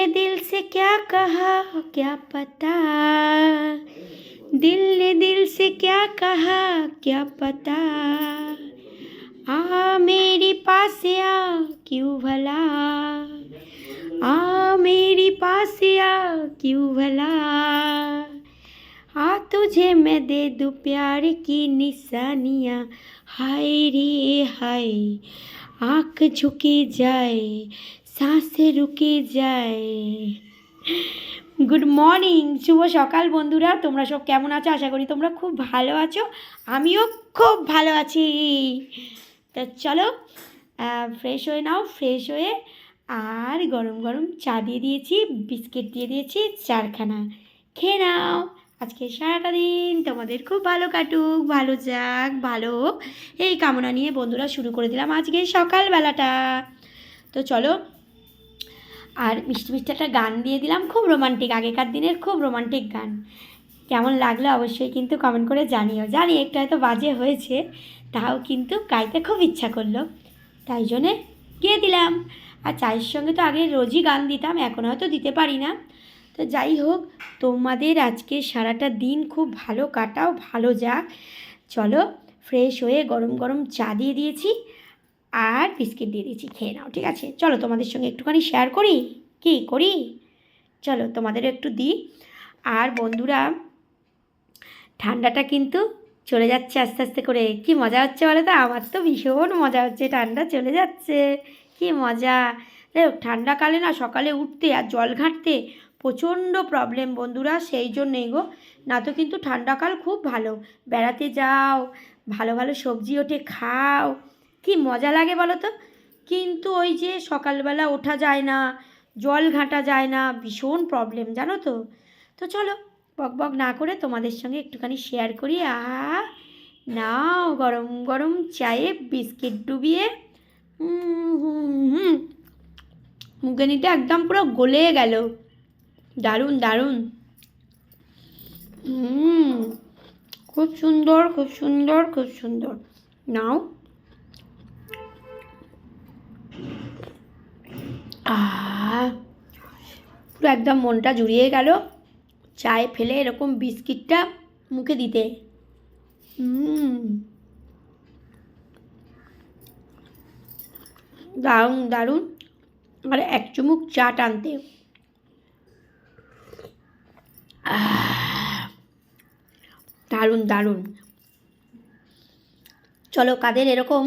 ने दिल से क्या कहा क्या पता, दिल ने दिल से क्या कहा क्या पता, आ मेरी पास आ क्यों भला, आ मेरी पास आ क्यों भला, आ तुझे मैं दे दूं प्यार की निशानियाँ, हाय रे हाय, आँख झुकी जाए सांसें रुके যায়। গুড মর্নিং, শুভ সকাল বন্ধুরা। তোমরা সব কেমন আছো? আশা করি তোমরা খুব ভালো আছো, আমিও খুব ভালো আছি। তো চলো ফ্রেশ হয়ে নাও। ফ্রেশ হয়ে আর গরম গরম চা দিয়ে দিয়েছি, বিস্কিট দিয়ে দিয়েছি চারখানা, খেয়ে নাও। আজকে সারাটা দিন তোমাদের খুব ভালো কাটুক, ভালো যাক, ভালো হোক, এই কামনা নিয়ে বন্ধুরা শুরু করে দিলাম আজকে সকালবেলাটা। তো চলো, আর মিষ্টি মিষ্টি একটা গান দিয়ে দিলাম, খুব রোমান্টিক, আগেকার দিনের খুব রোমান্টিক গান। কেমন লাগলো অবশ্যই কিন্তু কমেন্ট করে জানিও। জানি একটু হয়তো বাজে হয়েছে, তাও কিন্তু গাইতে খুব ইচ্ছা করলো, তাই জন্যে গিয়ে দিলাম। আর চায়ের সঙ্গে তো আগে রোজই গান দিতাম, এখন হয়তো দিতে পারি না। তো যাই হোক, তোমাদের আজকে সারাটা দিন খুব ভালো কাটাও, ভালো যাক। চলো, ফ্রেশ হয়ে গরম গরম চা দিয়ে দিয়েছি আর বিস্কিট দিয়ে দিয়েছি, খেয়ে নাও, ঠিক আছে? চলো তোমাদের সঙ্গে একটুখানি শেয়ার করি, কি করি, চলো তোমাদেরও একটু দিই। আর বন্ধুরা, ঠান্ডাটা কিন্তু চলে যাচ্ছে আস্তে আস্তে করে। কি মজা হচ্ছে বলো তো? আমার তো ভীষণ মজা হচ্ছে, ঠান্ডা চলে যাচ্ছে, কি মজা। ঠান্ডাকালে না সকালে উঠতে আর জল ঘাঁটতে প্রচণ্ড প্রবলেম বন্ধুরা, সেই জন্যেই গো। না তো কিন্তু ঠান্ডাকাল খুব ভালো, বেড়াতে যাও, ভালো ভালো সবজি ওঠে, খাও, কি মজা লাগে বলো তো। কিন্তু ওই যে সকালবেলা ওঠা যায় না, জল ঘাঁটা যায় না, ভীষণ প্রবলেম জানো তো। তো চলো বক বক না করে তোমাদের সঙ্গে একটুখানি শেয়ার করি। নাও গরম গরম চায়ে বিস্কিট ডুবিয়ে মুখে নিতে একদম পুরো গলে গেল, দারুণ দারুণ। খুব সুন্দর খুব সুন্দর খুব সুন্দর। নাও, পুরো একদম মনটা জুড়িয়ে গেল চায়ে ফেলে এরকম বিস্কিটটা মুখে দিতে। দারুণ দারুণ। আর এক চুমুক চা টানতে, দারুণ দারুণ। চলো, কাদের এরকম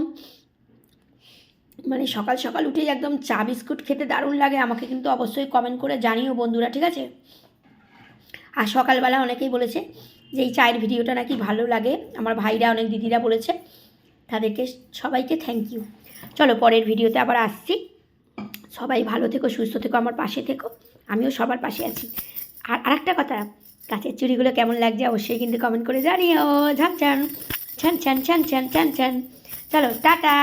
মানে সকাল সকাল উঠে একদম চা বিস্কুট খেতে দারুণ লাগে, আমাকে কিন্তু অবশ্যই কমেন্ট করে জানিও বন্ধুরা, ঠিক আছে? আর সকালবেলা অনেকেই বলেছে যে এই চায়ের ভিডিওটা নাকি ভালো লাগে, আমার ভাইরা অনেক দিদিরা বলেছে, তাদেরকে সবাইকে থ্যাংক ইউ। চলো পরের ভিডিওতে আবার আসছি। সবাই ভালো থেকো, সুস্থ থেকো, আমার পাশে থেকো, আমিও সবার পাশে আছি। আর আরেকটা কথা, কাচের চুড়িগুলো কেমন লাগছে অবশ্যই কিন্তু কমেন্ট করে জানিও। ঝান ছান ছান ছান ছান ছান ছান ছান। চলো টাটা।